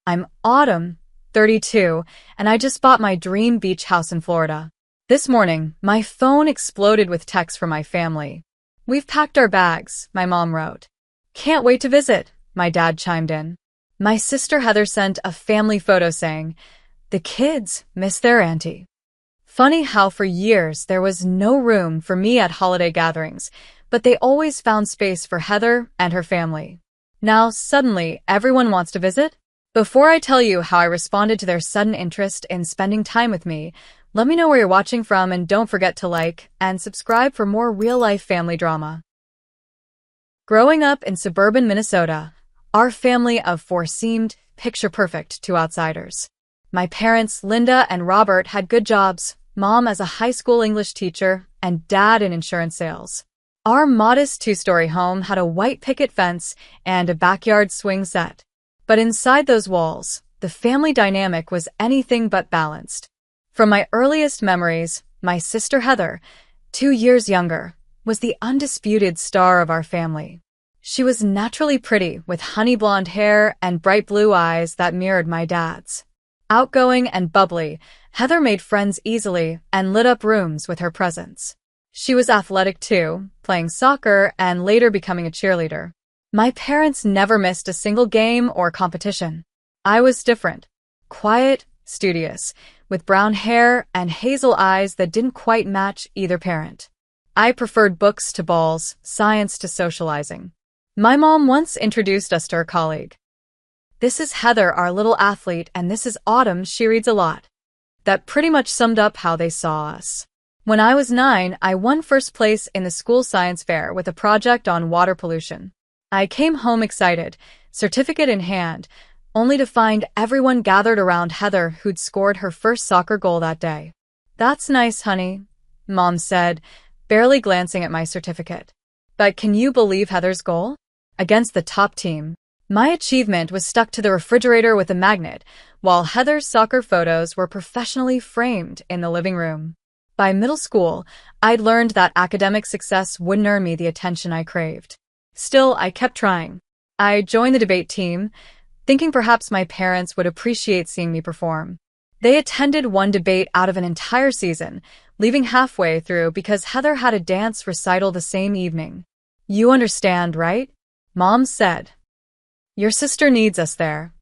I'm Autumn, 32, and I just bought my dream beach house in Florida. This morning, my phone exploded with texts from my family. We've packed our bags, my mom wrote. Can't wait to visit, my dad chimed in. My sister Heather sent a family photo saying, the kids miss their auntie. Funny how for years there was no room for me at holiday gatherings, but they always found space for Heather and her family. Now, suddenly, everyone wants to visit? Before I tell you how I responded to their sudden interest in spending time with me, let me know where you're watching from and don't forget to like and subscribe for more real-life family drama. Growing up in suburban Minnesota, our family of four seemed picture-perfect to outsiders. My parents, Linda and Robert, had good jobs, mom as a high school English teacher and dad in insurance sales. Our modest two-story home had a white picket fence and a backyard swing set. But inside those walls, the family dynamic was anything but balanced. From my earliest memories, my sister Heather, 2 years younger, was the undisputed star of our family. She was naturally pretty with honey blonde hair and bright blue eyes that mirrored my dad's. Outgoing and bubbly, Heather made friends easily and lit up rooms with her presence. She was athletic too, playing soccer and later becoming a cheerleader. My parents never missed a single game or competition. I was different. Quiet, studious, with brown hair and hazel eyes that didn't quite match either parent. I preferred books to balls, science to socializing. My mom once introduced us to her colleague. This is Heather, our little athlete, and this is Autumn, she reads a lot. That pretty much summed up how they saw us. When I was 9, I won first place in the school science fair with a project on water pollution. I came home excited, certificate in hand, only to find everyone gathered around Heather who'd scored her first soccer goal that day. That's nice, honey, Mom said, barely glancing at my certificate. But can you believe Heather's goal? Against the top team. My achievement was stuck to the refrigerator with a magnet, while Heather's soccer photos were professionally framed in the living room. By middle school, I'd learned that academic success wouldn't earn me the attention I craved. Still, I kept trying. I joined the debate team, thinking perhaps my parents would appreciate seeing me perform. They attended one debate out of an entire season, leaving halfway through because Heather had a dance recital the same evening. You understand, right? Mom said. Your sister needs us there.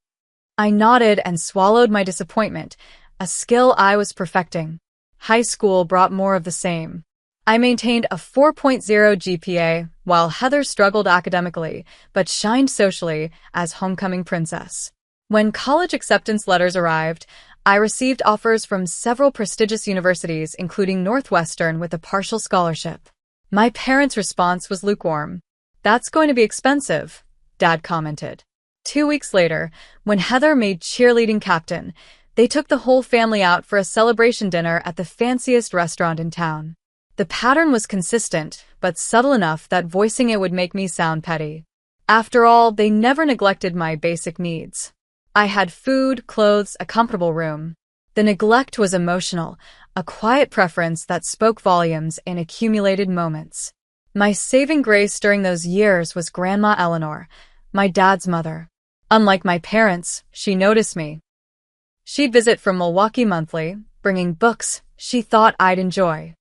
I nodded and swallowed my disappointment, a skill I was perfecting. High school brought more of the same. I maintained a 4.0 GPA, while Heather struggled academically, but shined socially as homecoming princess. When college acceptance letters arrived, I received offers from several prestigious universities, including Northwestern with a partial scholarship. My parents' response was lukewarm. That's going to be expensive, Dad commented. 2 weeks later, when Heather made cheerleading captain, they took the whole family out for a celebration dinner at the fanciest restaurant in town. The pattern was consistent, but subtle enough that voicing it would make me sound petty. After all, they never neglected my basic needs. I had food, clothes, a comfortable room. The neglect was emotional, a quiet preference that spoke volumes in accumulated moments. My saving grace during those years was Grandma Eleanor, my dad's mother. Unlike my parents, she noticed me. She'd visit from Milwaukee monthly, bringing books she thought I'd enjoy.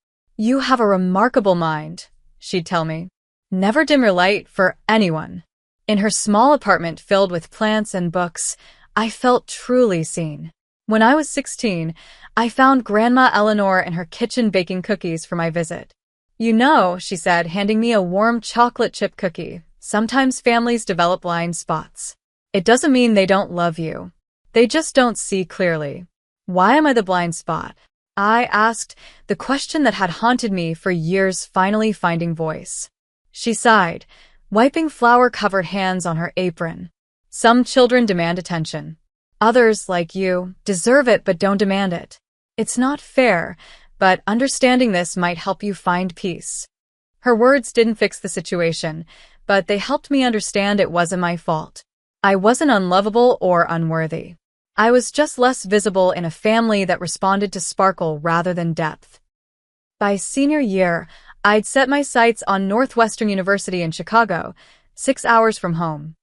You have a remarkable mind, she'd tell me. Never dim your light for anyone. In her small apartment filled with plants and books, I felt truly seen. When I was 16, I found Grandma Eleanor in her kitchen baking cookies for my visit. You know, she said, handing me a warm chocolate chip cookie, sometimes families develop blind spots. It doesn't mean they don't love you. They just don't see clearly. Why am I the blind spot? I asked, the question that had haunted me for years finally finding voice. She sighed, wiping flour-covered hands on her apron. Some children demand attention. Others, like you, deserve it but don't demand it. It's not fair, but understanding this might help you find peace. Her words didn't fix the situation, but they helped me understand it wasn't my fault. I wasn't unlovable or unworthy. I was just less visible in a family that responded to sparkle rather than depth. By senior year, I'd set my sights on Northwestern University in Chicago, 6 hours from home.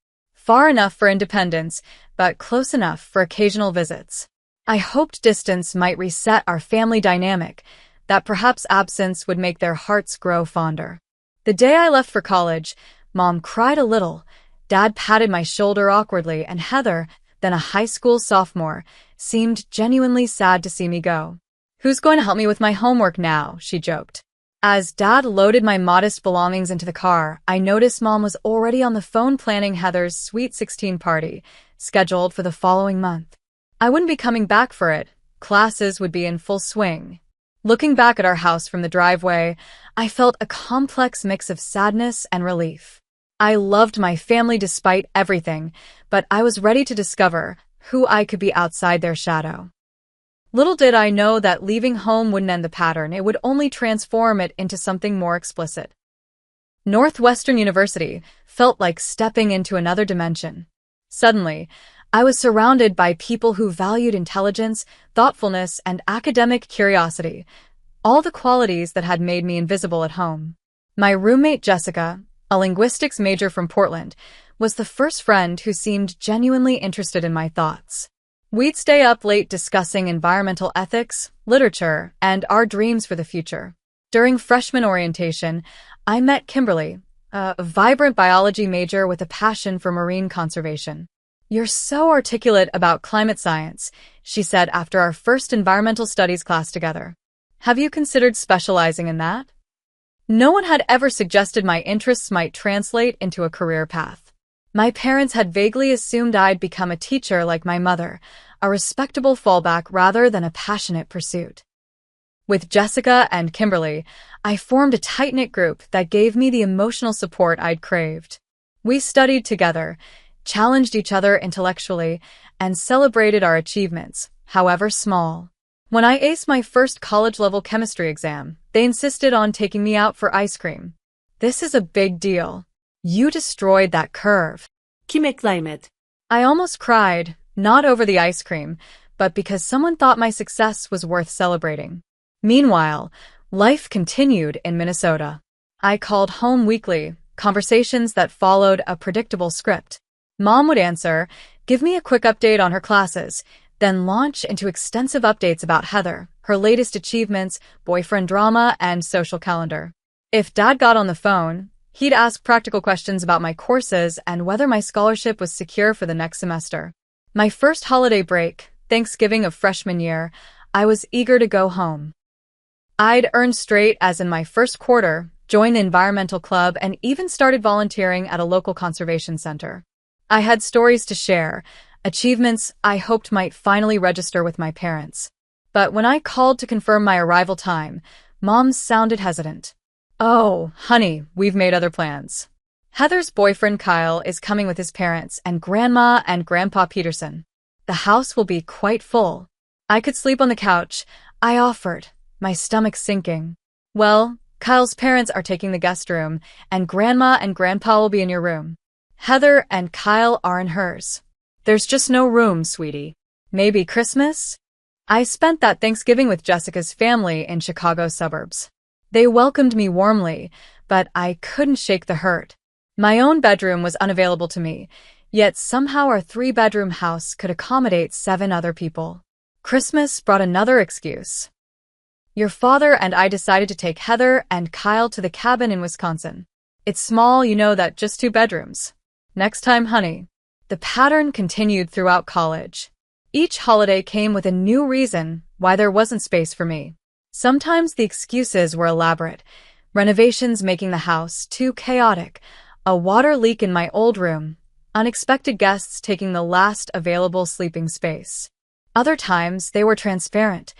Far enough for independence, but close enough for occasional visits. I hoped distance might reset our family dynamic, that perhaps absence would make their hearts grow fonder. The day I left for college, Mom cried a little, Dad patted my shoulder awkwardly, and Heather, then a high school sophomore, seemed genuinely sad to see me go. "Who's going to help me with my homework now?" she joked. As Dad loaded my modest belongings into the car, I noticed Mom was already on the phone planning Heather's Sweet 16 party, scheduled for the following month. I wouldn't be coming back for it. Classes would be in full swing. Looking back at our house from the driveway, I felt a complex mix of sadness and relief. I loved my family despite everything, but I was ready to discover who I could be outside their shadow. Little did I know that leaving home wouldn't end the pattern, it would only transform it into something more explicit. Northwestern University felt like stepping into another dimension. Suddenly, I was surrounded by people who valued intelligence, thoughtfulness, and academic curiosity, all the qualities that had made me invisible at home. My roommate Jessica, a linguistics major from Portland, was the first friend who seemed genuinely interested in my thoughts. We'd stay up late discussing environmental ethics, literature, and our dreams for the future. During freshman orientation, I met Kimberly, a vibrant biology major with a passion for marine conservation. "You're so articulate about climate science," she said after our first environmental studies class together. "Have you considered specializing in that?" No one had ever suggested my interests might translate into a career path. My parents had vaguely assumed I'd become a teacher like my mother, a respectable fallback rather than a passionate pursuit. With Jessica and Kimberly, I formed a tight-knit group that gave me the emotional support I'd craved. We studied together, challenged each other intellectually, and celebrated our achievements, however small. When I aced my first college-level chemistry exam, they insisted on taking me out for ice cream. "This is a big deal. You destroyed that curve." Kimekleimet. I almost cried, not over the ice cream, but because someone thought my success was worth celebrating. Meanwhile, life continued in Minnesota. I called home weekly, conversations that followed a predictable script. Mom would answer, give me a quick update on her classes, then launch into extensive updates about Heather, her latest achievements, boyfriend drama, and social calendar. If Dad got on the phone, he'd ask practical questions about my courses and whether my scholarship was secure for the next semester. My first holiday break, Thanksgiving of freshman year, I was eager to go home. I'd earned straight A's in my first quarter, joined the environmental club, and even started volunteering at a local conservation center. I had stories to share, achievements I hoped might finally register with my parents. But when I called to confirm my arrival time, Mom sounded hesitant. "Oh, honey, we've made other plans. Heather's boyfriend Kyle is coming with his parents and Grandma and Grandpa Peterson. The house will be quite full." I could sleep on the couch, I offered, my stomach sinking. "Well, Kyle's parents are taking the guest room, and Grandma and Grandpa will be in your room. Heather and Kyle are in hers. There's just no room, sweetie. Maybe Christmas?" I spent that Thanksgiving with Jessica's family in Chicago suburbs. They welcomed me warmly, but I couldn't shake the hurt. My own bedroom was unavailable to me, yet somehow our 3-bedroom house could accommodate 7 other people. Christmas brought another excuse. "Your father and I decided to take Heather and Kyle to the cabin in Wisconsin. It's small, you know, that just 2 bedrooms. Next time, honey." The pattern continued throughout college. Each holiday came with a new reason why there wasn't space for me. Sometimes the excuses were elaborate, renovations making the house too chaotic, a water leak in my old room, unexpected guests taking the last available sleeping space. Other times, they were transparent.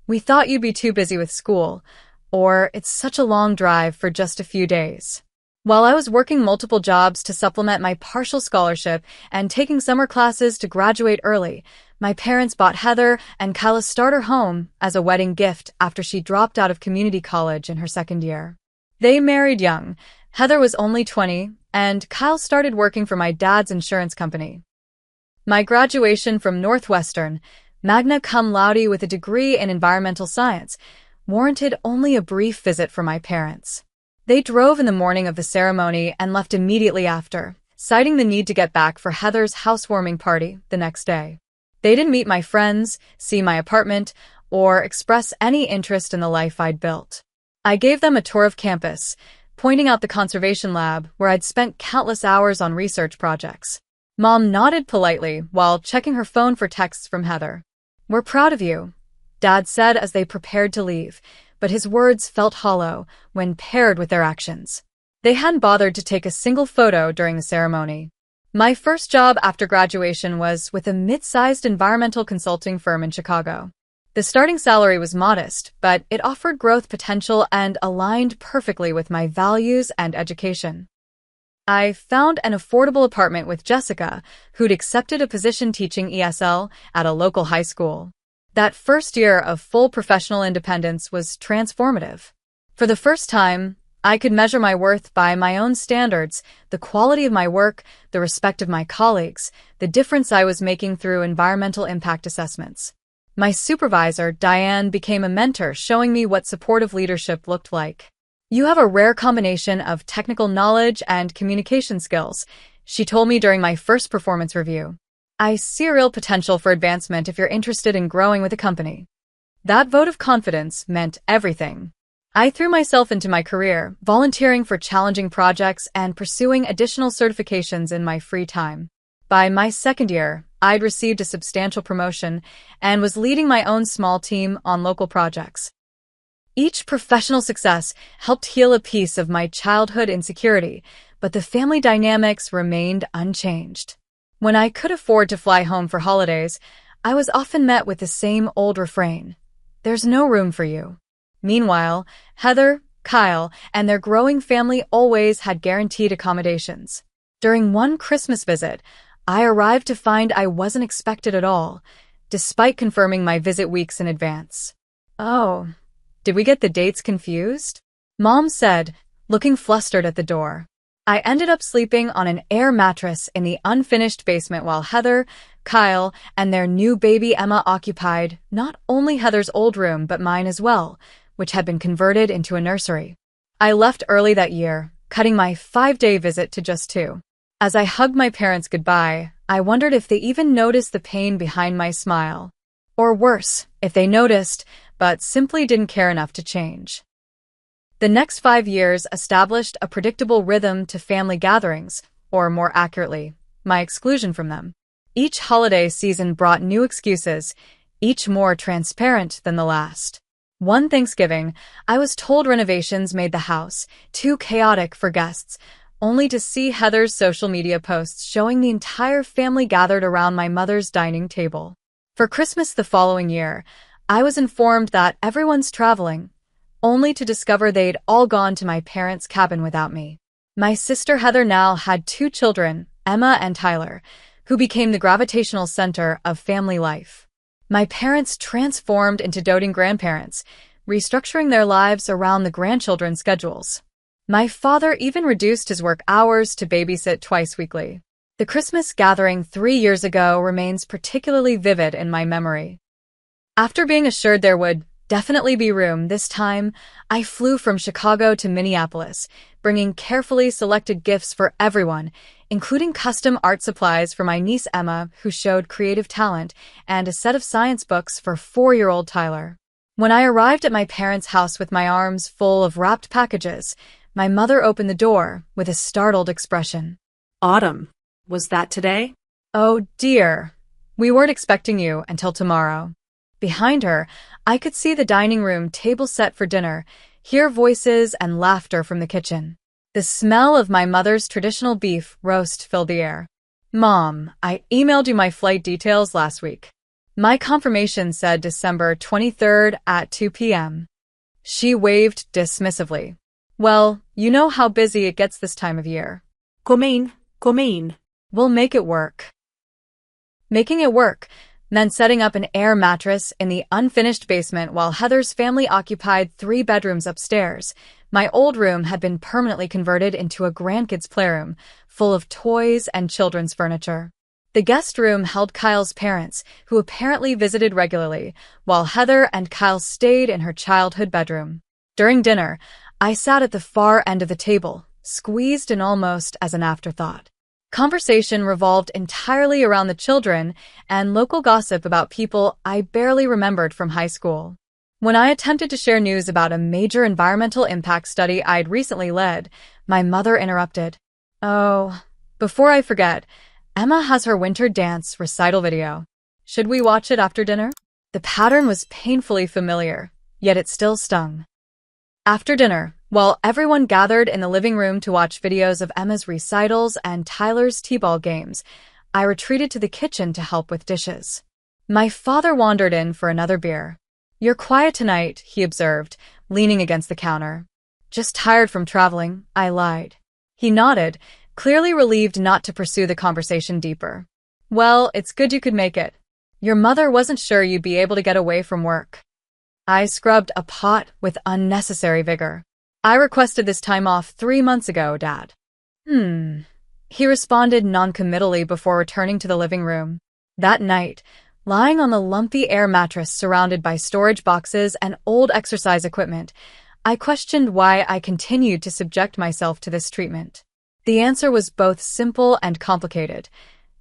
"We thought you'd be too busy with school," or "It's such a long drive for just a few days." While I was working multiple jobs to supplement my partial scholarship and taking summer classes to graduate early, my parents bought Heather and Kyle a starter home as a wedding gift after she dropped out of community college in her second year. They married young. Heather was only 20, and Kyle started working for my dad's insurance company. My graduation from Northwestern, magna cum laude with a degree in environmental science, warranted only a brief visit from my parents. They drove in the morning of the ceremony and left immediately after, citing the need to get back for Heather's housewarming party the next day. They didn't meet my friends, see my apartment, or express any interest in the life I'd built. I gave them a tour of campus, pointing out the conservation lab where I'd spent countless hours on research projects. Mom nodded politely while checking her phone for texts from Heather. "We're proud of you," Dad said as they prepared to leave, but his words felt hollow when paired with their actions. They hadn't bothered to take a single photo during the ceremony. My first job after graduation was with a mid-sized environmental consulting firm in Chicago. The starting salary was modest, but it offered growth potential and aligned perfectly with my values and education. I found an affordable apartment with Jessica, who'd accepted a position teaching ESL at a local high school. That first year of full professional independence was transformative. For the first time, I could measure my worth by my own standards, the quality of my work, the respect of my colleagues, the difference I was making through environmental impact assessments. My supervisor, Diane, became a mentor, showing me what supportive leadership looked like. "You have a rare combination of technical knowledge and communication skills," she told me during my first performance review. "I see a real potential for advancement if you're interested in growing with the company." That vote of confidence meant everything. I threw myself into my career, volunteering for challenging projects and pursuing additional certifications in my free time. By my second year, I'd received a substantial promotion and was leading my own small team on local projects. Each professional success helped heal a piece of my childhood insecurity, but the family dynamics remained unchanged. When I could afford to fly home for holidays, I was often met with the same old refrain: "There's no room for you." Meanwhile, Heather, Kyle, and their growing family always had guaranteed accommodations. During one Christmas visit, I arrived to find I wasn't expected at all, despite confirming my visit weeks in advance. "Oh, did we get the dates confused?" Mom said, looking flustered at the door. I ended up sleeping on an air mattress in the unfinished basement while Heather, Kyle, and their new baby Emma occupied not only Heather's old room but mine as well, which had been converted into a nursery. I left early that year, cutting my 5-day visit to just 2. As I hugged my parents goodbye, I wondered if they even noticed the pain behind my smile. Or worse, if they noticed, but simply didn't care enough to change. The next 5 years established a predictable rhythm to family gatherings, or more accurately, my exclusion from them. Each holiday season brought new excuses, each more transparent than the last. One Thanksgiving, I was told renovations made the house too chaotic for guests, only to see Heather's social media posts showing the entire family gathered around my mother's dining table. For Christmas the following year, I was informed that everyone's traveling, only to discover they'd all gone to my parents' cabin without me. My sister Heather now had 2 children, Emma and Tyler, who became the gravitational center of family life. My parents transformed into doting grandparents, restructuring their lives around the grandchildren's schedules. My father even reduced his work hours to babysit twice weekly. The Christmas gathering 3 years ago remains particularly vivid in my memory. After being assured there would definitely be room this time, I flew from Chicago to Minneapolis, bringing carefully selected gifts for everyone, including custom art supplies for my niece Emma, who showed creative talent, and a set of science books for 4-year-old Tyler. When I arrived at my parents' house with my arms full of wrapped packages, my mother opened the door with a startled expression. "Autumn, was that today?" "Oh dear, we weren't expecting you until tomorrow." Behind her, I could see the dining room table set for dinner, hear voices and laughter from the kitchen. The smell of my mother's traditional beef roast filled the air. "Mom, I emailed you my flight details last week." My confirmation said December 23rd at 2 p.m. She waved dismissively. "Well, you know how busy it gets this time of year." Come in. "We'll make it work." Making it work meant setting up an air mattress in the unfinished basement while Heather's family occupied 3 bedrooms upstairs. My old room had been permanently converted into a grandkids' playroom, full of toys and children's furniture. The guest room held Kyle's parents, who apparently visited regularly, while Heather and Kyle stayed in her childhood bedroom. During dinner, I sat at the far end of the table, squeezed in almost as an afterthought. Conversation revolved entirely around the children and local gossip about people I barely remembered from high school. When I attempted to share news about a major environmental impact study I'd recently led, my mother interrupted. Oh, before I forget, Emma has her winter dance recital video. Should we watch it after dinner? The pattern was painfully familiar, yet it still stung. After dinner, while everyone gathered in the living room to watch videos of Emma's recitals and Tyler's t-ball games, I retreated to the kitchen to help with dishes. My father wandered in for another beer. "You're quiet tonight," he observed, leaning against the counter. "Just tired from traveling," I lied. He nodded, clearly relieved not to pursue the conversation deeper. "Well, it's good you could make it. Your mother wasn't sure you'd be able to get away from work." I scrubbed a pot with unnecessary vigor. "I requested this time off 3 months ago, Dad." He responded noncommittally before returning to the living room. That night, lying on the lumpy air mattress surrounded by storage boxes and old exercise equipment, I questioned why I continued to subject myself to this treatment. The answer was both simple and complicated.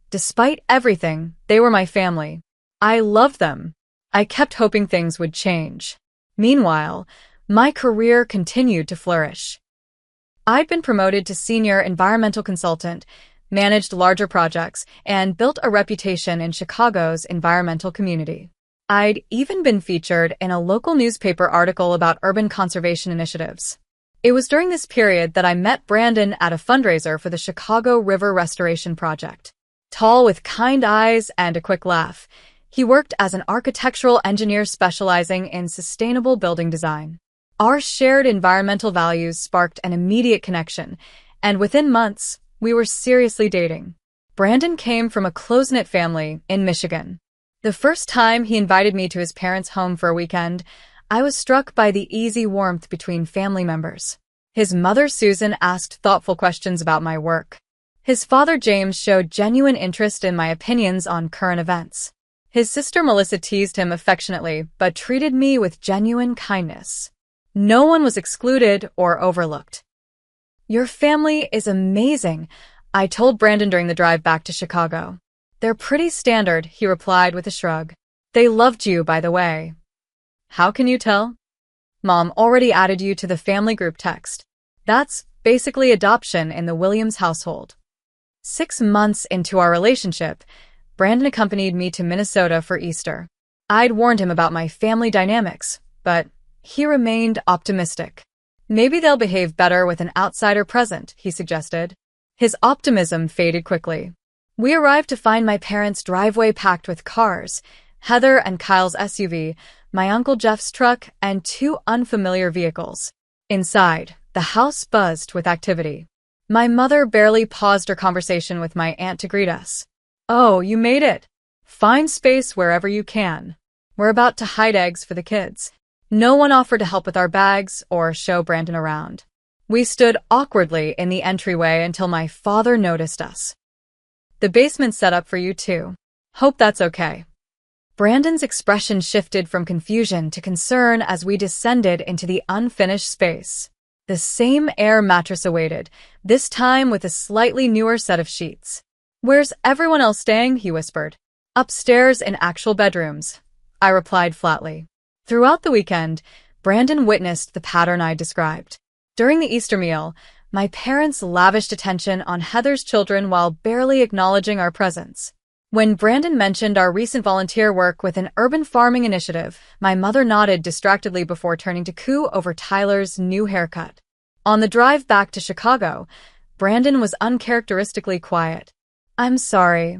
Despite everything, they were my family. I loved them. I kept hoping things would change. Meanwhile, my career continued to flourish. I'd been promoted to senior environmental consultant, managed larger projects, and built a reputation in Chicago's environmental community. I'd even been featured in a local newspaper article about urban conservation initiatives. It was during this period that I met Brandon at a fundraiser for the Chicago River Restoration Project. Tall with kind eyes and a quick laugh, he worked as an architectural engineer specializing in sustainable building design. Our shared environmental values sparked an immediate connection, and within months, we were seriously dating. Brandon came from a close-knit family in Michigan. The first time he invited me to his parents' home for a weekend, I was struck by the easy warmth between family members. His mother, Susan, asked thoughtful questions about my work. His father, James, showed genuine interest in my opinions on current events. His sister, Melissa, teased him affectionately, but treated me with genuine kindness. No one was excluded or overlooked. "Your family is amazing," I told Brandon during the drive back to Chicago. "They're pretty standard," he replied with a shrug. "They loved you, by the way." "How can you tell?" "Mom already added you to the family group text. That's basically adoption in the Williams household." 6 months into our relationship, Brandon accompanied me to Minnesota for Easter. I'd warned him about my family dynamics, but he remained optimistic. "Maybe they'll behave better with an outsider present," he suggested. His optimism faded quickly. We arrived to find my parents' driveway packed with cars, Heather and Kyle's SUV, my Uncle Jeff's truck, and 2 unfamiliar vehicles. Inside, the house buzzed with activity. My mother barely paused her conversation with my aunt to greet us. "Oh, you made it. Find space wherever you can. We're about to hide eggs for the kids." No one offered to help with our bags or show Brandon around. We stood awkwardly in the entryway until my father noticed us. "The basement's set up for you too. Hope that's okay." Brandon's expression shifted from confusion to concern as we descended into the unfinished space. The same air mattress awaited, this time with a slightly newer set of sheets. "Where's everyone else staying?" he whispered. "Upstairs in actual bedrooms," I replied flatly. Throughout the weekend, Brandon witnessed the pattern I described. During the Easter meal, my parents lavished attention on Heather's children while barely acknowledging our presence. When Brandon mentioned our recent volunteer work with an urban farming initiative, my mother nodded distractedly before turning to coo over Tyler's new haircut. On the drive back to Chicago, Brandon was uncharacteristically quiet. "I'm sorry,"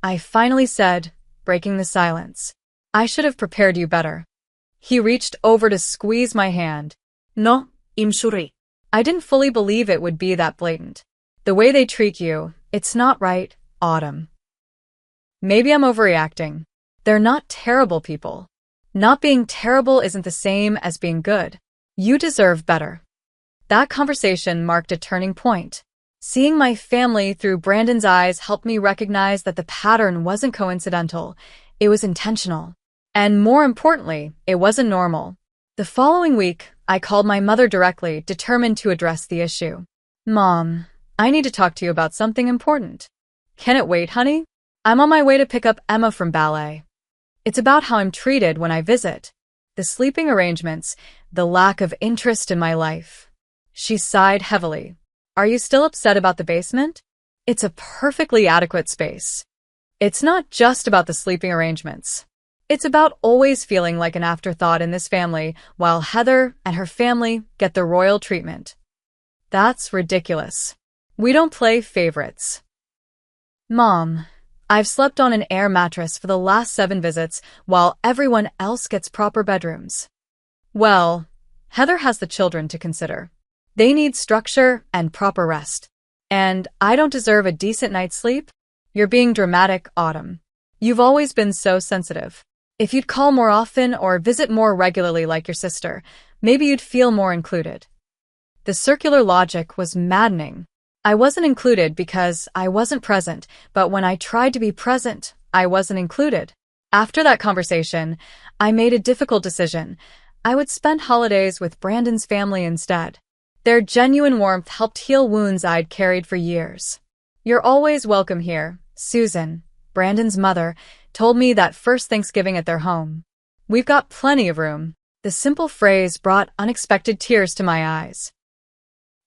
I finally said, breaking the silence. "I should have prepared you better." He reached over to squeeze my hand. No, I'm sorry. I didn't fully believe it would be that blatant. "The way they treat you, it's not right, Autumn." Maybe I'm overreacting. They're not terrible people. Not being terrible isn't the same as being good. You deserve better. That conversation marked a turning point. Seeing my family through Brandon's eyes helped me recognize that the pattern wasn't coincidental. It was intentional. And more importantly, it wasn't normal. The following week, I called my mother directly, determined to address the issue. "Mom, I need to talk to you about something important. Can it wait, honey? I'm on my way to pick up Emma from ballet. It's about how I'm treated when I visit. The sleeping arrangements, the lack of interest in my life. She sighed heavily. Are you still upset about the basement? It's a perfectly adequate space. It's not just about the sleeping arrangements. It's about always feeling like an afterthought in this family while Heather and her family get the royal treatment. That's ridiculous. We don't play favorites. Mom, I've slept on an air mattress for the last 7 visits while everyone else gets proper bedrooms. Well, Heather has the children to consider. They need structure and proper rest. And I don't deserve a decent night's sleep? You're being dramatic, Autumn. You've always been so sensitive. If you'd call more often or visit more regularly like your sister, maybe you'd feel more included. The circular logic was maddening. I wasn't included because I wasn't present, but when I tried to be present, I wasn't included. After that conversation, I made a difficult decision. I would spend holidays with Brandon's family instead. Their genuine warmth helped heal wounds I'd carried for years. You're always welcome here, Susan, Brandon's mother, told me that first Thanksgiving at their home. We've got plenty of room. The simple phrase brought unexpected tears to my eyes.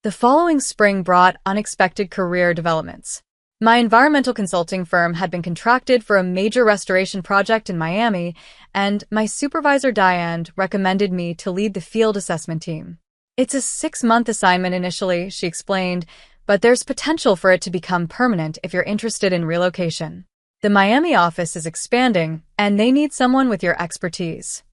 The following spring brought unexpected career developments. My environmental consulting firm had been contracted for a major restoration project in Miami, and my supervisor Diane recommended me to lead the field assessment team. It's a 6-month assignment initially, she explained, but there's potential for it to become permanent if you're interested in relocation. The Miami office is expanding, and they need someone with your expertise.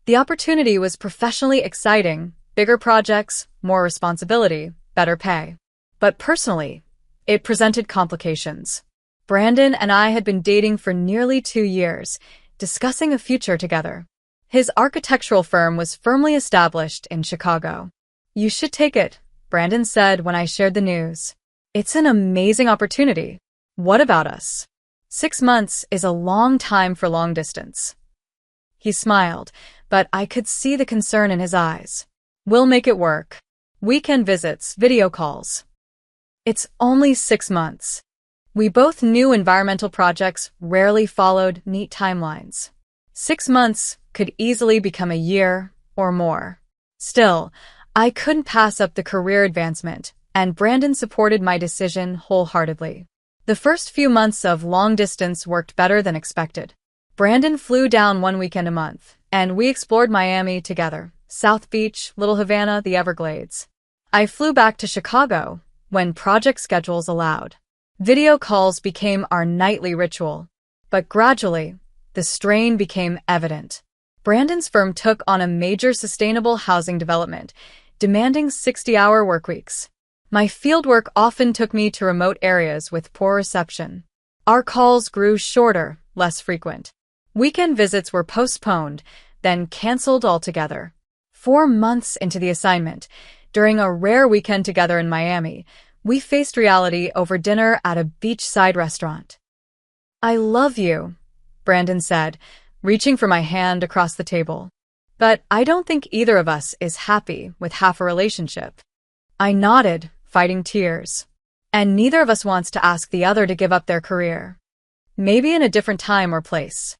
The opportunity was professionally exciting, bigger projects, more responsibility, better pay. But personally, it presented complications. Brandon and I had been dating for nearly 2 years, discussing a future together. His architectural firm was firmly established in Chicago. You should take it, Brandon said when I shared the news. It's an amazing opportunity. What about us? 6 months is a long time for long distance. He smiled, but I could see the concern in his eyes. We'll make it work. Weekend visits, video calls. It's only 6 months. We both knew environmental projects rarely followed neat timelines. 6 months could easily become a year or more. Still, I couldn't pass up the career advancement, and Brandon supported my decision wholeheartedly. The first few months of long distance worked better than expected. Brandon flew down 1 weekend a month, and we explored Miami together, South Beach, Little Havana, the Everglades. I flew back to Chicago when project schedules allowed. Video calls became our nightly ritual. But gradually, the strain became evident. Brandon's firm took on a major sustainable housing development, demanding 60-hour workweeks. My fieldwork often took me to remote areas with poor reception. Our calls grew shorter, less frequent. Weekend visits were postponed, then canceled altogether. 4 months into the assignment, during a rare weekend together in Miami, we faced reality over dinner at a beachside restaurant. I love you, Brandon said, reaching for my hand across the table. But I don't think either of us is happy with half a relationship. I nodded, fighting tears. And neither of us wants to ask the other to give up their career. Maybe in a different time or place.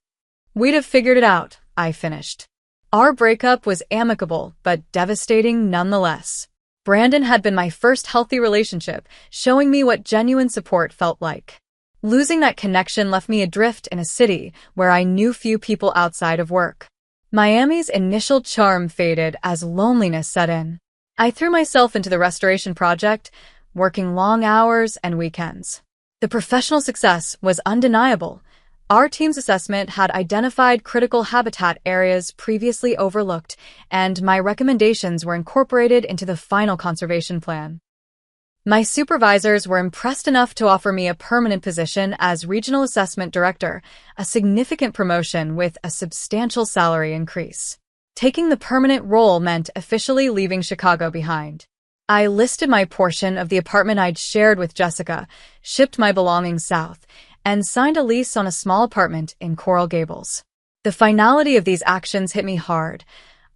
We'd have figured it out, I finished. Our breakup was amicable, but devastating nonetheless. Brandon had been my first healthy relationship, showing me what genuine support felt like. Losing that connection left me adrift in a city where I knew few people outside of work. Miami's initial charm faded as loneliness set in. I threw myself into the restoration project, working long hours and weekends. The professional success was undeniable. Our team's assessment had identified critical habitat areas previously overlooked, and my recommendations were incorporated into the final conservation plan. My supervisors were impressed enough to offer me a permanent position as Regional Assessment Director, a significant promotion with a substantial salary increase. Taking the permanent role meant officially leaving Chicago behind. I listed my portion of the apartment I'd shared with Jessica, shipped my belongings south, and signed a lease on a small apartment in Coral Gables. The finality of these actions hit me hard.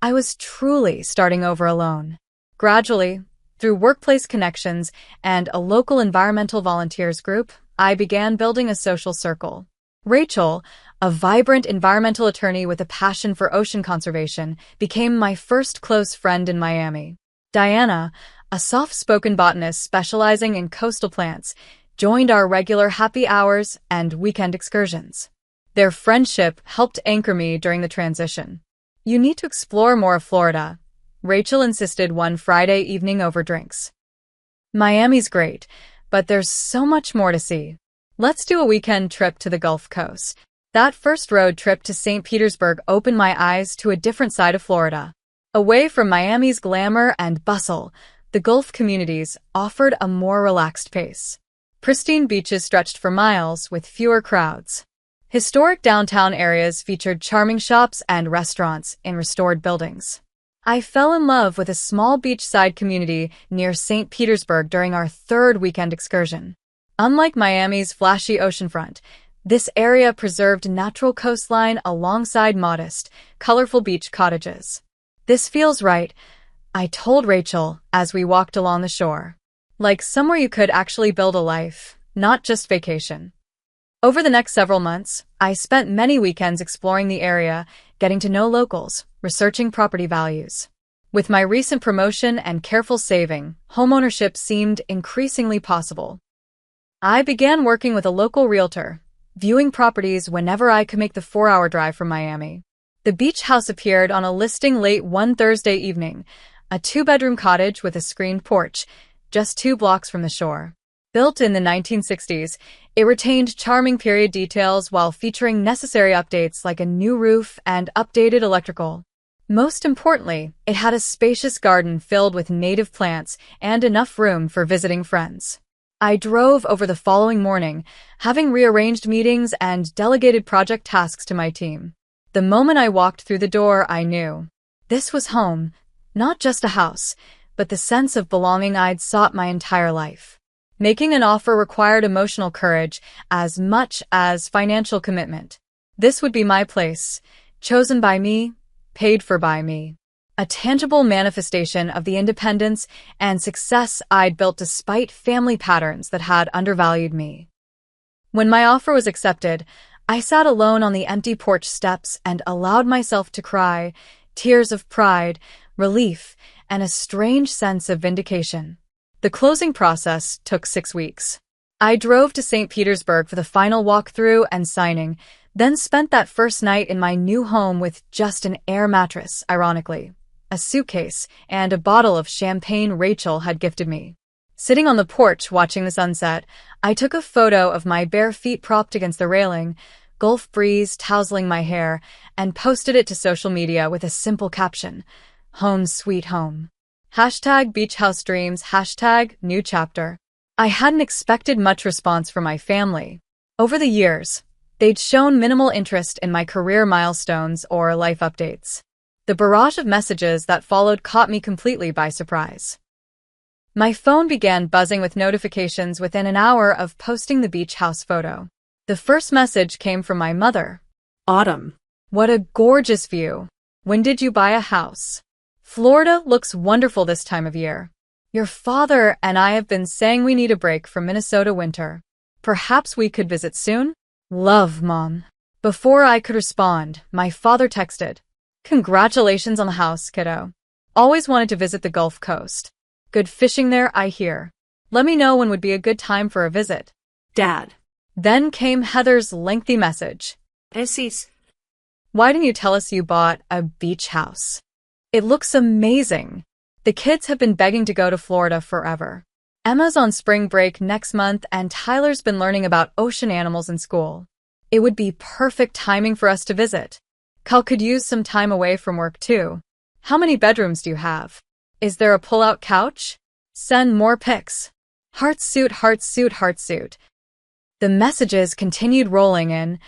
I was truly starting over alone. Gradually, Through workplace connections and a local environmental volunteers group, I began building a social circle. Rachel, a vibrant environmental attorney with a passion for ocean conservation, became my first close friend in Miami. Diana, a soft-spoken botanist specializing in coastal plants, joined our regular happy hours and weekend excursions. Their friendship helped anchor me during the transition. "You need to explore more of Florida," Rachel insisted one Friday evening over drinks. "Miami's great, but there's so much more to see. Let's do a weekend trip to the Gulf Coast." That first road trip to St. Petersburg opened my eyes to a different side of Florida. Away from Miami's glamour and bustle, the Gulf communities offered a more relaxed pace. Pristine beaches stretched for miles with fewer crowds. Historic downtown areas featured charming shops and restaurants in restored buildings. I fell in love with a small beachside community near St. Petersburg during our third weekend excursion. Unlike Miami's flashy oceanfront, this area preserved natural coastline alongside modest, colorful beach cottages. "This feels right," I told Rachel as we walked along the shore. "Like somewhere you could actually build a life, not just vacation." Over the next several months, I spent many weekends exploring the area, getting to know locals, researching property values. With my recent promotion and careful saving, homeownership seemed increasingly possible. I began working with a local realtor, viewing properties whenever I could make the 4-hour drive from Miami. The beach house appeared on a listing late one Thursday evening, a 2-bedroom cottage with a screened porch, just 2 blocks from the shore. Built in the 1960s, it retained charming period details while featuring necessary updates like a new roof and updated electrical. Most importantly, it had a spacious garden filled with native plants and enough room for visiting friends. I drove over the following morning, having rearranged meetings and delegated project tasks to my team. The moment I walked through the door, I knew. This was home, not just a house, but the sense of belonging I'd sought my entire life. Making an offer required emotional courage as much as financial commitment. This would be my place, chosen by me, paid for by me. A tangible manifestation of the independence and success I'd built despite family patterns that had undervalued me. When my offer was accepted, I sat alone on the empty porch steps and allowed myself to cry, tears of pride, relief, and a strange sense of vindication. The closing process took 6 weeks. I drove to St. Petersburg for the final walkthrough and signing, then spent that first night in my new home with just an air mattress, ironically, a suitcase, and a bottle of champagne Rachel had gifted me. Sitting on the porch watching the sunset, I took a photo of my bare feet propped against the railing, Gulf breeze tousling my hair, and posted it to social media with a simple caption, "Home sweet home." #BeachHouseDreams, #NewChapter. I hadn't expected much response from my family. Over the years, they'd shown minimal interest in my career milestones or life updates. The barrage of messages that followed caught me completely by surprise. My phone began buzzing with notifications within an hour of posting the beach house photo. The first message came from my mother. Autumn. "What a gorgeous view. When did you buy a house? Florida looks wonderful this time of year. Your father and I have been saying we need a break from Minnesota winter. Perhaps we could visit soon? Love, Mom." Before I could respond, my father texted, "Congratulations on the house, kiddo. Always wanted to visit the Gulf Coast. Good fishing there, I hear. Let me know when would be a good time for a visit." Dad. Then came Heather's lengthy message. Precis. "Why didn't you tell us you bought a beach house? It looks amazing. The kids have been begging to go to Florida forever. Emma's on spring break next month and Tyler's been learning about ocean animals in school. It would be perfect timing for us to visit. Cal could use some time away from work too. How many bedrooms do you have? Is there a pull-out couch? Send more pics. Heartsuit, heartsuit, heartsuit." The messages continued rolling in.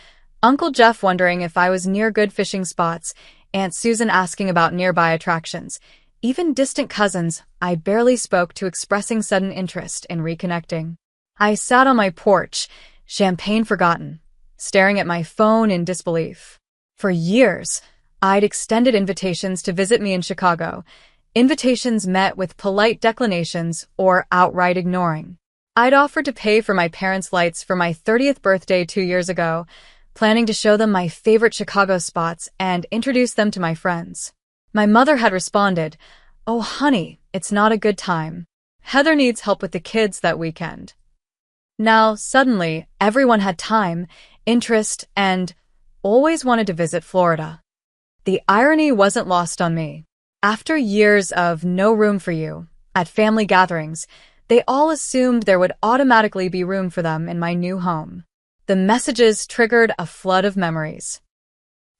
Uncle Jeff wondering if I was near good fishing spots, Aunt Susan asking about nearby attractions, even distant cousins I barely spoke to expressing sudden interest in reconnecting. I sat on my porch, champagne forgotten, staring at my phone in disbelief. For years, I'd extended invitations to visit me in Chicago, Invitations met with polite declinations or outright ignoring. I'd offered to pay for my parents' lights for my 30th birthday 2 years ago, planning to show them my favorite Chicago spots and introduce them to my friends. My mother had responded, "Oh, honey, it's not a good time. Heather needs help with the kids that weekend." Now, suddenly, everyone had time, interest, and always wanted to visit Florida. The irony wasn't lost on me. After years of no room for you at family gatherings, they all assumed there would automatically be room for them in my new home. The messages triggered a flood of memories.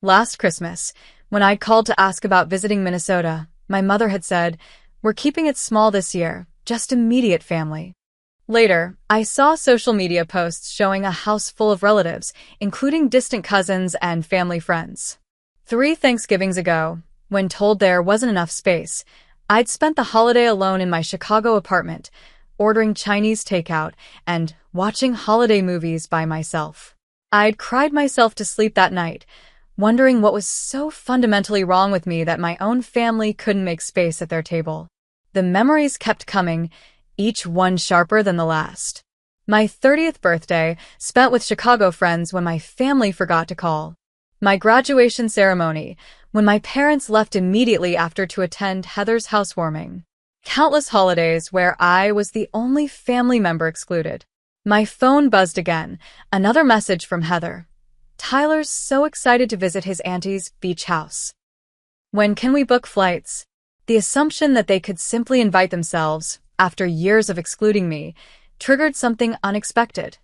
Last Christmas, when I called to ask about visiting Minnesota, my mother had said, "We're keeping it small this year, just immediate family." Later, I saw social media posts showing a house full of relatives, including distant cousins and family friends. 3 Thanksgivings ago, when told there wasn't enough space, I'd spent the holiday alone in my Chicago apartment, ordering Chinese takeout and watching holiday movies by myself. I'd cried myself to sleep that night, wondering what was so fundamentally wrong with me that my own family couldn't make space at their table. The memories kept coming, each one sharper than the last. My 30th birthday, spent with Chicago friends when my family forgot to call. My graduation ceremony, when my parents left immediately after to attend Heather's housewarming. Countless holidays where I was the only family member excluded. My phone buzzed again, another message from Heather. "Tyler's so excited to visit his auntie's beach house. When can we book flights?" The assumption that they could simply invite themselves, after years of excluding me, triggered something unexpected.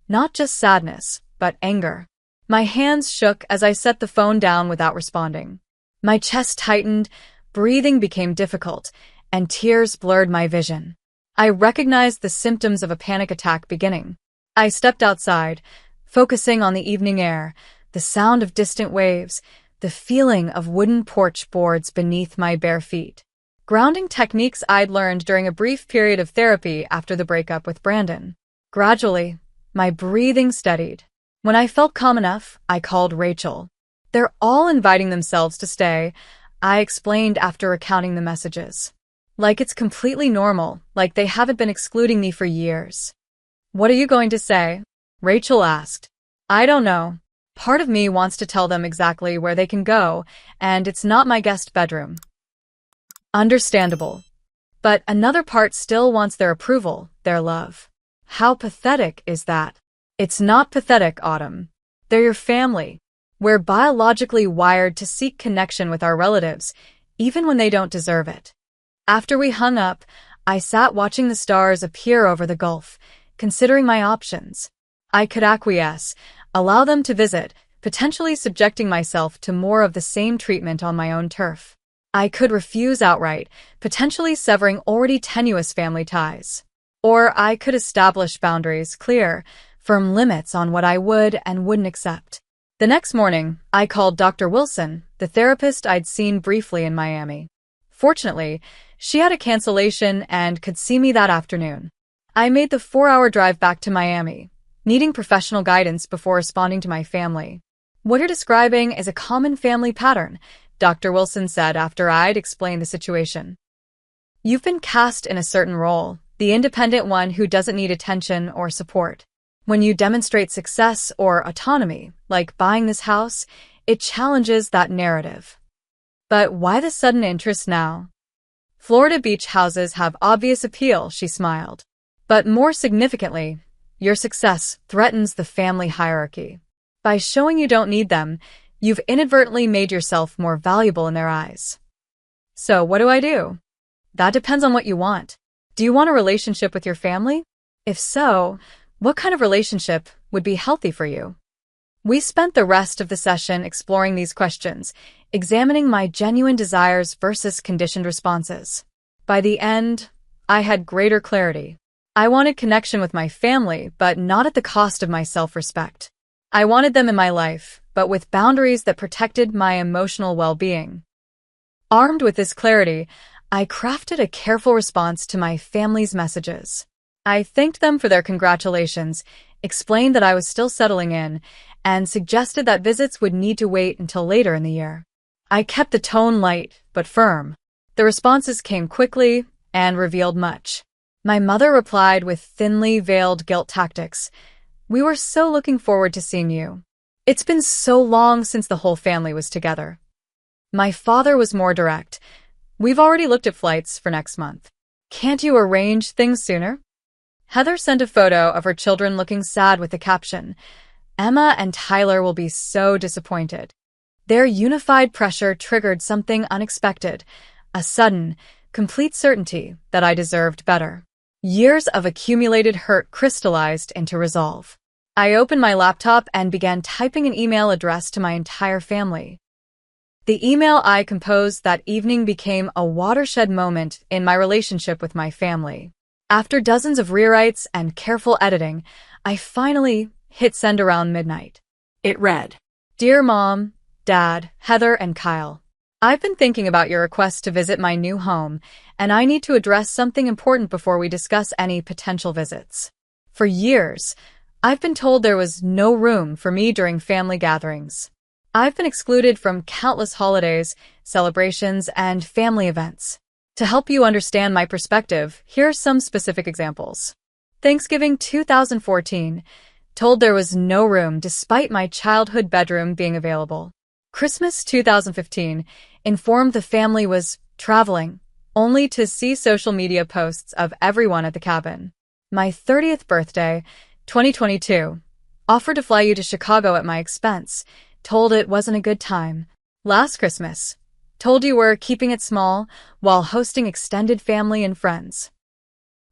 Not just sadness, but anger. My hands shook as I set the phone down without responding. My chest tightened, breathing became difficult, and tears blurred my vision. I recognized the symptoms of a panic attack beginning. I stepped outside, focusing on the evening air, the sound of distant waves, the feeling of wooden porch boards beneath my bare feet. Grounding techniques I'd learned during a brief period of therapy after the breakup with Brandon. Gradually, my breathing steadied. When I felt calm enough, I called Rachel. "They're all inviting themselves to stay," I explained after recounting the messages. "Like it's completely normal, like they haven't been excluding me for years." "What are you going to say?" Rachel asked. "I don't know. Part of me wants to tell them exactly where they can go, and it's not my guest bedroom." Understandable. But another part still wants their approval, their love. How pathetic is that? It's not pathetic, Autumn. They're your family. We're biologically wired to seek connection with our relatives, even when they don't deserve it. After we hung up, I sat watching the stars appear over the Gulf, considering my options. I could acquiesce, allow them to visit, potentially subjecting myself to more of the same treatment on my own turf. I could refuse outright, potentially severing already tenuous family ties. Or I could establish boundaries, clear, firm limits on what I would and wouldn't accept. The next morning, I called Dr. Wilson, the therapist I'd seen briefly in Miami. Fortunately, she had a cancellation and could see me that afternoon. I made the 4-hour drive back to Miami, needing professional guidance before responding to my family. "What you're describing is a common family pattern," Dr. Wilson said after I'd explained the situation. "You've been cast in a certain role, the independent one who doesn't need attention or support. When you demonstrate success or autonomy, like buying this house, it challenges that narrative." "But why the sudden interest now?" "Florida beach houses have obvious appeal," she smiled. "But more significantly, your success threatens the family hierarchy. By showing you don't need them, you've inadvertently made yourself more valuable in their eyes." "So what do I do?" "That depends on what you want. Do you want a relationship with your family? If so, what kind of relationship would be healthy for you?" We spent the rest of the session exploring these questions, examining my genuine desires versus conditioned responses. By the end, I had greater clarity. I wanted connection with my family, but not at the cost of my self-respect. I wanted them in my life, but with boundaries that protected my emotional well-being. Armed with this clarity, I crafted a careful response to my family's messages. I thanked them for their congratulations, explained that I was still settling in, and suggested that visits would need to wait until later in the year. I kept the tone light, but firm. The responses came quickly and revealed much. My mother replied with thinly veiled guilt tactics. "We were so looking forward to seeing you. It's been so long since the whole family was together." My father was more direct. "We've already looked at flights for next month. Can't you arrange things sooner?" Heather sent a photo of her children looking sad with the caption, "Emma and Tyler will be so disappointed." Their unified pressure triggered something unexpected, a sudden, complete certainty that I deserved better. Years of accumulated hurt crystallized into resolve. I opened my laptop and began typing an email addressed to my entire family. The email I composed that evening became a watershed moment in my relationship with my family. After dozens of rewrites and careful editing, I finally hit send around midnight. It read, "Dear Mom, Dad, Heather, and Kyle, I've been thinking about your request to visit my new home, and I need to address something important before we discuss any potential visits. For years, I've been told there was no room for me during family gatherings. I've been excluded from countless holidays, celebrations, and family events. To help you understand my perspective, here are some specific examples. Thanksgiving 2014, told there was no room despite my childhood bedroom being available. Christmas 2015, informed the family was traveling, only to see social media posts of everyone at the cabin. My 30th birthday, 2022, offered to fly you to Chicago at my expense, told it wasn't a good time. Last Christmas, told you we're keeping it small while hosting extended family and friends."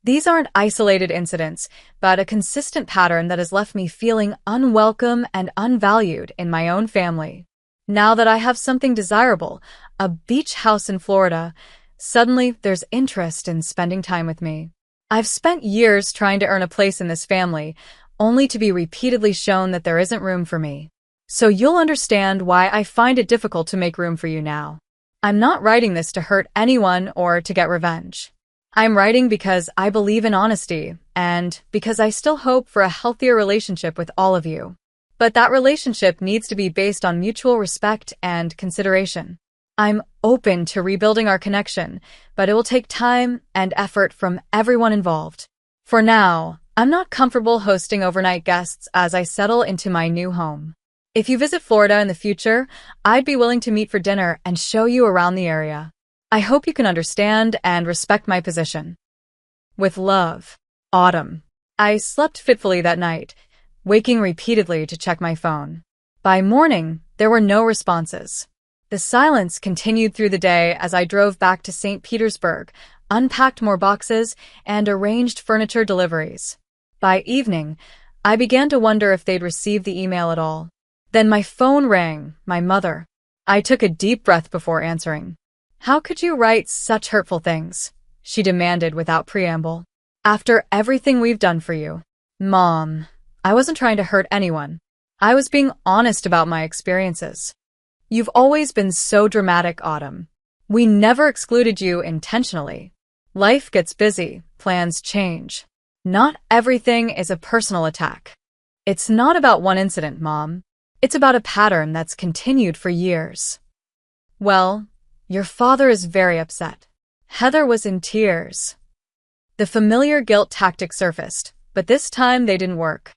These aren't isolated incidents, but a consistent pattern that has left me feeling unwelcome and unvalued in my own family. Now that I have something desirable, a beach house in Florida, suddenly there's interest in spending time with me. I've spent years trying to earn a place in this family, only to be repeatedly shown that there isn't room for me. So you'll understand why I find it difficult to make room for you now. I'm not writing this to hurt anyone or to get revenge. I'm writing because I believe in honesty, and because I still hope for a healthier relationship with all of you. But that relationship needs to be based on mutual respect and consideration. I'm open to rebuilding our connection, but it will take time and effort from everyone involved. For now, I'm not comfortable hosting overnight guests as I settle into my new home. If you visit Florida in the future, I'd be willing to meet for dinner and show you around the area. I hope you can understand and respect my position. With love, Autumn. I slept fitfully that night, waking repeatedly to check my phone. By morning, there were no responses. The silence continued through the day as I drove back to St. Petersburg, unpacked more boxes, and arranged furniture deliveries. By evening, I began to wonder if they'd received the email at all. Then my phone rang, my mother. I took a deep breath before answering. "How could you write such hurtful things?" she demanded without preamble. "After everything we've done for you." "Mom, I wasn't trying to hurt anyone. I was being honest about my experiences. You've always been so dramatic, Autumn. We never excluded you intentionally. Life gets busy, plans change. Not everything is a personal attack. It's not about one incident, Mom. It's about a pattern that's continued for years." "Well, your father is very upset." Heather was in tears. The familiar guilt tactic surfaced, but this time they didn't work.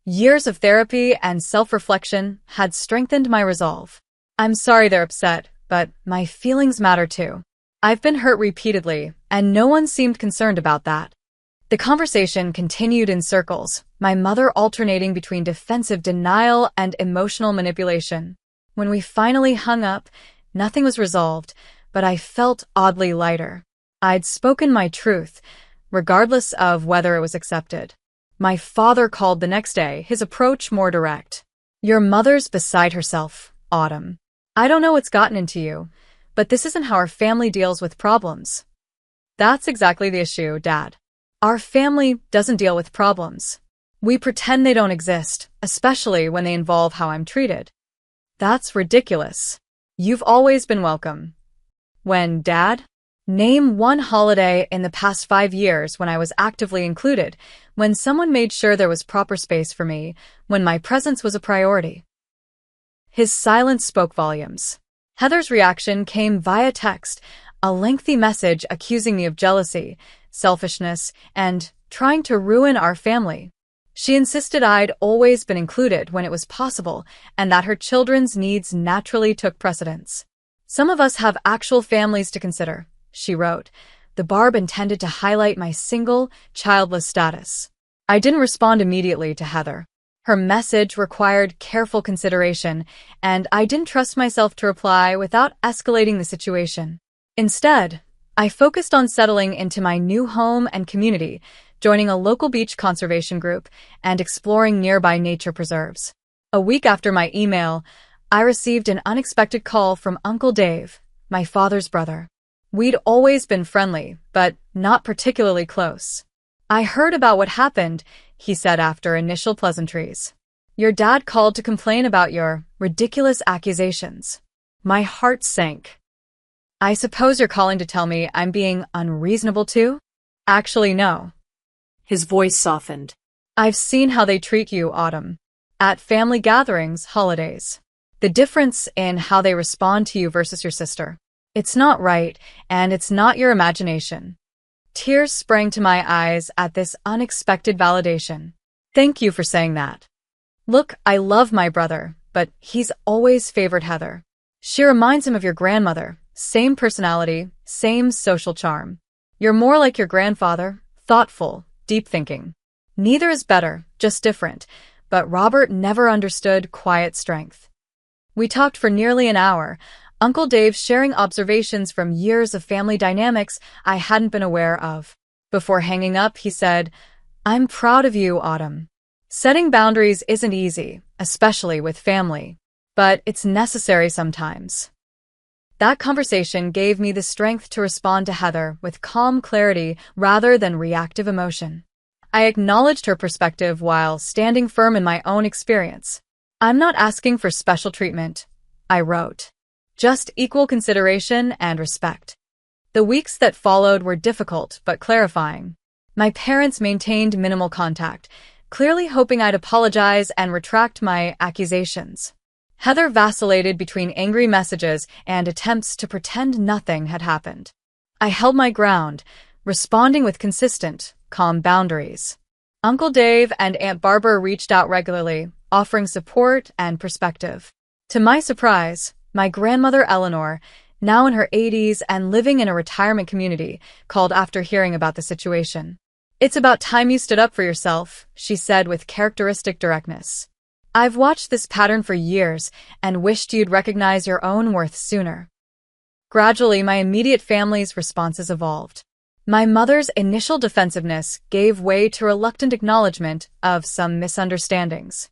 Years of therapy and self-reflection had strengthened my resolve. "I'm sorry they're upset, but my feelings matter too. I've been hurt repeatedly, and no one seemed concerned about that." The conversation continued in circles, my mother alternating between defensive denial and emotional manipulation. When we finally hung up, nothing was resolved, but I felt oddly lighter. I'd spoken my truth, regardless of whether it was accepted. My father called the next day, his approach more direct. "Your mother's beside herself, Autumn. I don't know what's gotten into you, but this isn't how our family deals with problems." "That's exactly the issue, Dad. Our family doesn't deal with problems. We pretend they don't exist, especially when they involve how I'm treated." "That's ridiculous. You've always been welcome." "When, Dad?" "Name one holiday in the past 5 years when I was actively included, when someone made sure there was proper space for me, when my presence was a priority." His silence spoke volumes. Heather's reaction came via text. a lengthy message accusing me of jealousy, selfishness, and trying to ruin our family. She insisted I'd always been included when it was possible and that her children's needs naturally took precedence. Some of us have actual families to consider, she wrote. The barb intended to highlight my single, childless status. I didn't respond immediately to Heather. Her message required careful consideration, and I didn't trust myself to reply without escalating the situation. Instead, I focused on settling into my new home and community, joining a local beach conservation group and exploring nearby nature preserves. A week after my email, I received an unexpected call from Uncle Dave, my father's brother. We'd always been friendly, but not particularly close. I heard about what happened, he said after initial pleasantries. Your dad called to complain about your ridiculous accusations. My heart sank. I suppose you're calling to tell me I'm being unreasonable too? Actually, no. His voice softened. I've seen how they treat you, Autumn. At family gatherings, holidays. The difference in how they respond to you versus your sister. It's not right, and it's not your imagination. Tears sprang to my eyes at this unexpected validation. Thank you for saying that. Look, I love my brother, but he's always favored Heather. She reminds him of your grandmother, same personality, same social charm. You're more like your grandfather, thoughtful, deep thinking. Neither is better, just different, but Robert never understood quiet strength. We talked for nearly an hour, Uncle Dave sharing observations from years of family dynamics I hadn't been aware of. Before hanging up, he said, I'm proud of you, Autumn. Setting boundaries isn't easy, especially with family, but it's necessary sometimes. That conversation gave me the strength to respond to Heather with calm clarity rather than reactive emotion. I acknowledged her perspective while standing firm in my own experience. I'm not asking for special treatment, I wrote. Just equal consideration and respect. The weeks that followed were difficult but clarifying. My parents maintained minimal contact, clearly hoping I'd apologize and retract my accusations. Heather vacillated between angry messages and attempts to pretend nothing had happened. I held my ground, responding with consistent, calm boundaries. Uncle Dave and Aunt Barbara reached out regularly, offering support and perspective. To my surprise, my grandmother Eleanor, now in her 80s and living in a retirement community, called after hearing about the situation. It's about time you stood up for yourself, she said with characteristic directness. I've watched this pattern for years and wished you'd recognize your own worth sooner. Gradually, my immediate family's responses evolved. My mother's initial defensiveness gave way to reluctant acknowledgement of some misunderstandings.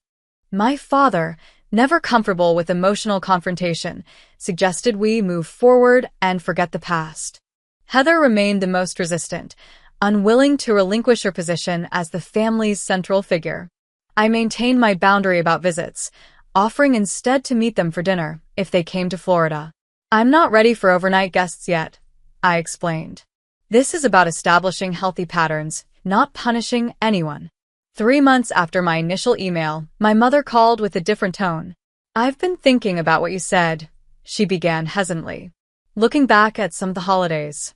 My father, never comfortable with emotional confrontation, suggested we move forward and forget the past. Heather remained the most resistant, unwilling to relinquish her position as the family's central figure. I maintained my boundary about visits, offering instead to meet them for dinner if they came to Florida. I'm not ready for overnight guests yet, I explained. This is about establishing healthy patterns, not punishing anyone. 3 months after my initial email, my mother called with a different tone. I've been thinking about what you said, she began hesitantly. Looking back at some of the holidays,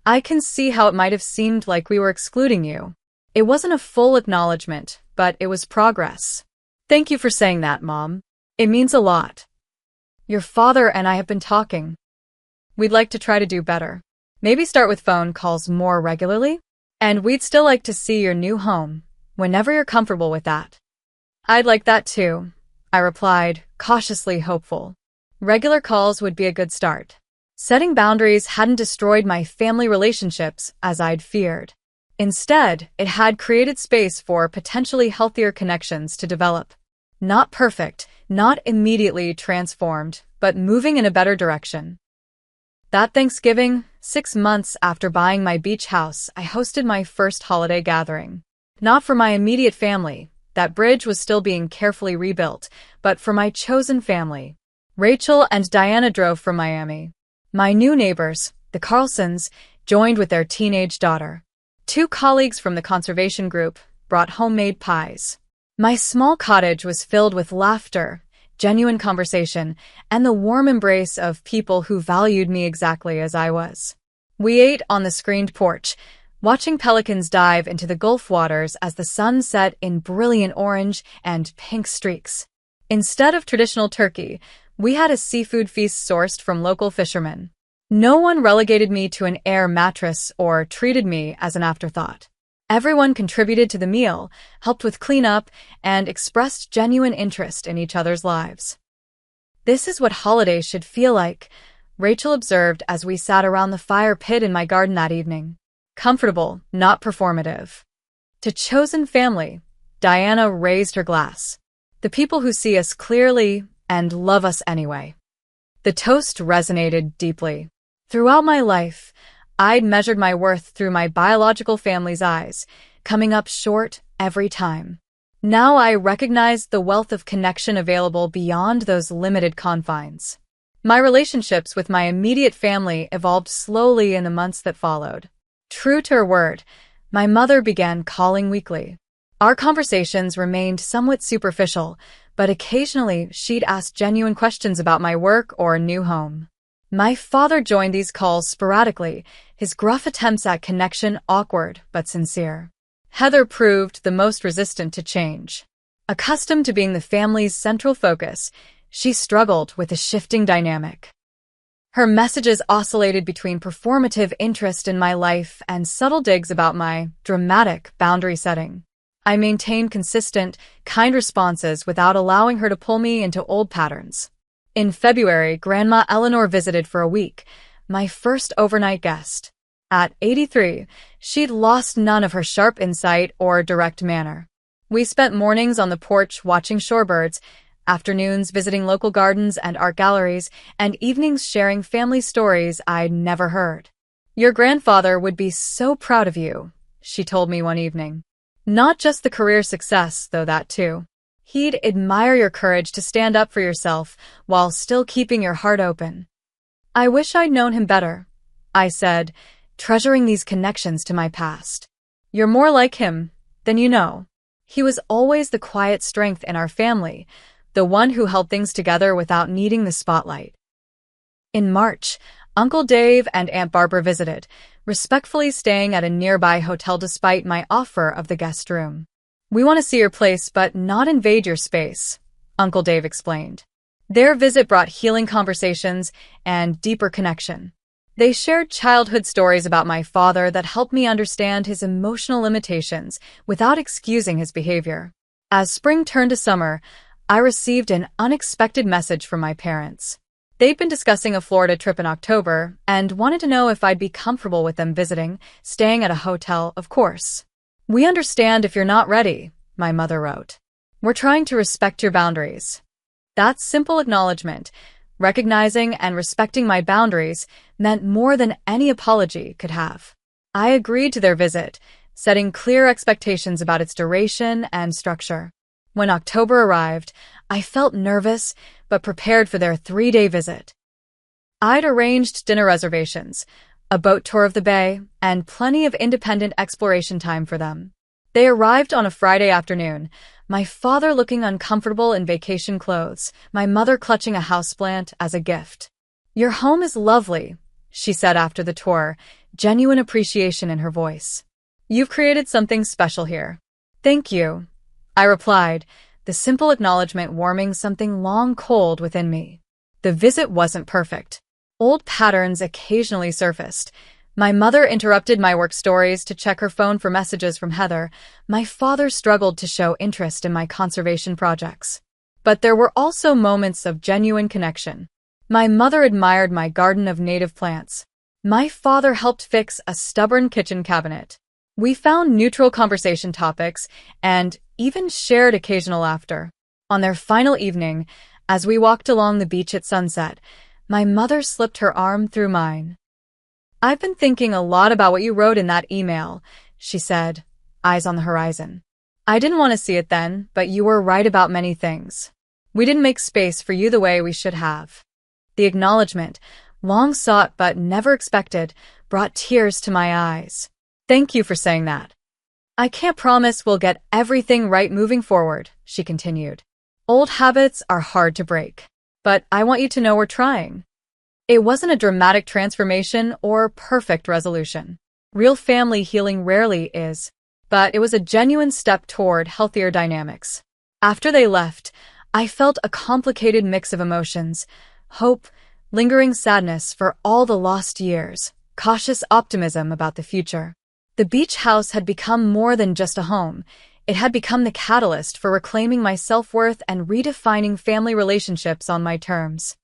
I can see how it might have seemed like we were excluding you. It wasn't a full acknowledgement, but it was progress. Thank you for saying that, Mom. It means a lot. Your father and I have been talking. We'd like to try to do better. Maybe start with phone calls more regularly? And we'd still like to see your new home, whenever you're comfortable with that. I'd like that too, I replied, cautiously hopeful. Regular calls would be a good start. Setting boundaries hadn't destroyed my family relationships as I'd feared. Instead, it had created space for potentially healthier connections to develop. Not perfect, not immediately transformed, but moving in a better direction. That Thanksgiving, 6 months after buying my beach house, I hosted my first holiday gathering. Not for my immediate family, that bridge was still being carefully rebuilt, but for my chosen family. Rachel and Diana drove from Miami. My new neighbors, the Carlsons, joined with their teenage daughter. 2 colleagues from the conservation group brought homemade pies. My small cottage was filled with laughter, genuine conversation, and the warm embrace of people who valued me exactly as I was. We ate on the screened porch, watching pelicans dive into the Gulf waters as the sun set in brilliant orange and pink streaks. Instead of traditional turkey, we had a seafood feast sourced from local fishermen. No one relegated me to an air mattress or treated me as an afterthought. Everyone contributed to the meal, helped with cleanup, and expressed genuine interest in each other's lives. "This is what holidays should feel like," Rachel observed as we sat around the fire pit in my garden that evening. "Comfortable, not performative." To chosen family, Diana raised her glass. "The people who see us clearly and love us anyway." The toast resonated deeply. Throughout my life, I'd measured my worth through my biological family's eyes, coming up short every time. Now I recognized the wealth of connection available beyond those limited confines. My relationships with my immediate family evolved slowly in the months that followed. True to her word, my mother began calling weekly. Our conversations remained somewhat superficial, but occasionally she'd ask genuine questions about my work or new home. My father joined these calls sporadically, his gruff attempts at connection awkward but sincere. Heather proved the most resistant to change. Accustomed to being the family's central focus, she struggled with the shifting dynamic. Her messages oscillated between performative interest in my life and subtle digs about my dramatic boundary setting. I maintained consistent, kind responses without allowing her to pull me into old patterns. In February, Grandma Eleanor visited for a week, my first overnight guest. At 83, she'd lost none of her sharp insight or direct manner. We spent mornings on the porch watching shorebirds, afternoons visiting local gardens and art galleries, and evenings sharing family stories I'd never heard. "Your grandfather would be so proud of you," she told me one evening. "Not just the career success, though that too. He'd admire your courage to stand up for yourself while still keeping your heart open." "I wish I'd known him better," I said, treasuring these connections to my past. "You're more like him than you know." He was always the quiet strength in our family, the one who held things together without needing the spotlight. In March, Uncle Dave and Aunt Barbara visited, respectfully staying at a nearby hotel despite my offer of the guest room. "We want to see your place but not invade your space," Uncle Dave explained. Their visit brought healing conversations and deeper connection. They shared childhood stories about my father that helped me understand his emotional limitations without excusing his behavior. As spring turned to summer, I received an unexpected message from my parents. They'd been discussing a Florida trip in October and wanted to know if I'd be comfortable with them visiting, staying at a hotel, of course. "We understand if you're not ready," my mother wrote. "We're trying to respect your boundaries." That simple acknowledgement, recognizing and respecting my boundaries, meant more than any apology could have. I agreed to their visit, setting clear expectations about its duration and structure. When October arrived, I felt nervous but prepared for their 3-day visit. I'd arranged dinner reservations, a boat tour of the bay, and plenty of independent exploration time for them. They arrived on a Friday afternoon, my father looking uncomfortable in vacation clothes, my mother clutching a houseplant as a gift. "Your home is lovely," she said after the tour, genuine appreciation in her voice. "You've created something special here." "Thank you," I replied, the simple acknowledgement warming something long cold within me. The visit wasn't perfect. Old patterns occasionally surfaced. My mother interrupted my work stories to check her phone for messages from Heather. My father struggled to show interest in my conservation projects. But there were also moments of genuine connection. My mother admired my garden of native plants. My father helped fix a stubborn kitchen cabinet. We found neutral conversation topics and even shared occasional laughter. On their final evening, as we walked along the beach at sunset, my mother slipped her arm through mine. "I've been thinking a lot about what you wrote in that email," she said, eyes on the horizon. "I didn't want to see it then, but you were right about many things. We didn't make space for you the way we should have." The acknowledgement, long sought but never expected, brought tears to my eyes. "Thank you for saying that. I can't promise we'll get everything right moving forward," she continued. "Old habits are hard to break. But I want you to know we're trying." It wasn't a dramatic transformation or perfect resolution. Real family healing rarely is, but it was a genuine step toward healthier dynamics. After they left, I felt a complicated mix of emotions: hope, lingering sadness for all the lost years, cautious optimism about the future. The beach house had become more than just a home. It had become the catalyst for reclaiming my self-worth and redefining family relationships on my terms.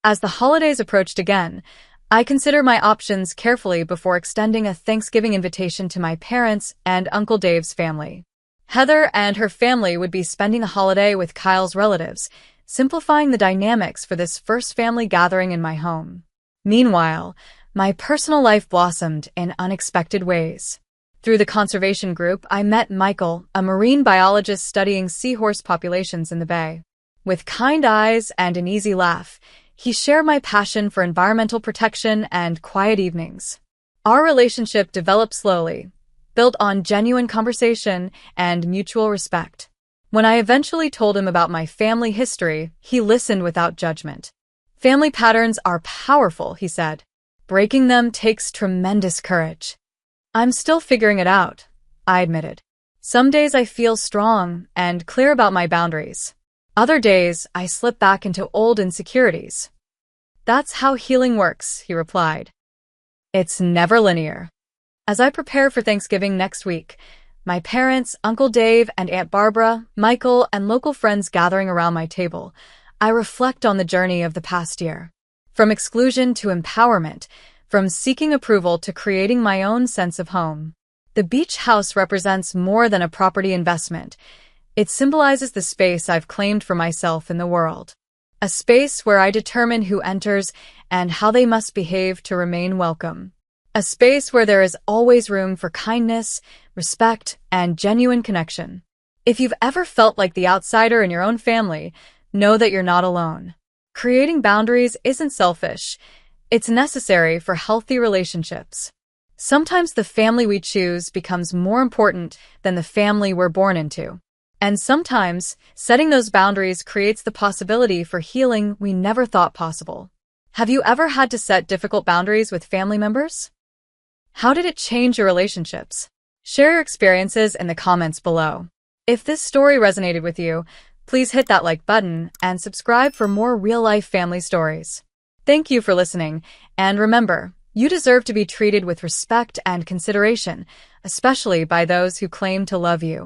As the holidays approached again, I considered my options carefully before extending a Thanksgiving invitation to my parents and Uncle Dave's family. Heather and her family would be spending a holiday with Kyle's relatives, simplifying the dynamics for this first family gathering in my home. Meanwhile, my personal life blossomed in unexpected ways. Through the conservation group, I met Michael, a marine biologist studying seahorse populations in the bay. With kind eyes and an easy laugh, he shared my passion for environmental protection and quiet evenings. Our relationship developed slowly, built on genuine conversation and mutual respect. When I eventually told him about my family history, he listened without judgment. "Family patterns are powerful," he said. "Breaking them takes tremendous courage." "I'm still figuring it out," I admitted. "Some days I feel strong and clear about my boundaries. Other days, I slip back into old insecurities." "That's how healing works," he replied. "It's never linear." As I prepare for Thanksgiving next week, my parents, Uncle Dave and Aunt Barbara, Michael, and local friends gathering around my table, I reflect on the journey of the past year. From exclusion to empowerment, from seeking approval to creating my own sense of home. The beach house represents more than a property investment. It symbolizes the space I've claimed for myself in the world. A space where I determine who enters and how they must behave to remain welcome. A space where there is always room for kindness, respect, and genuine connection. If you've ever felt like the outsider in your own family, know that you're not alone. Creating boundaries isn't selfish. It's necessary for healthy relationships. Sometimes the family we choose becomes more important than the family we're born into. And sometimes, setting those boundaries creates the possibility for healing we never thought possible. Have you ever had to set difficult boundaries with family members? How did it change your relationships? Share your experiences in the comments below. If this story resonated with you, please hit that like button and subscribe for more real-life family stories. Thank you for listening, and remember, you deserve to be treated with respect and consideration, especially by those who claim to love you.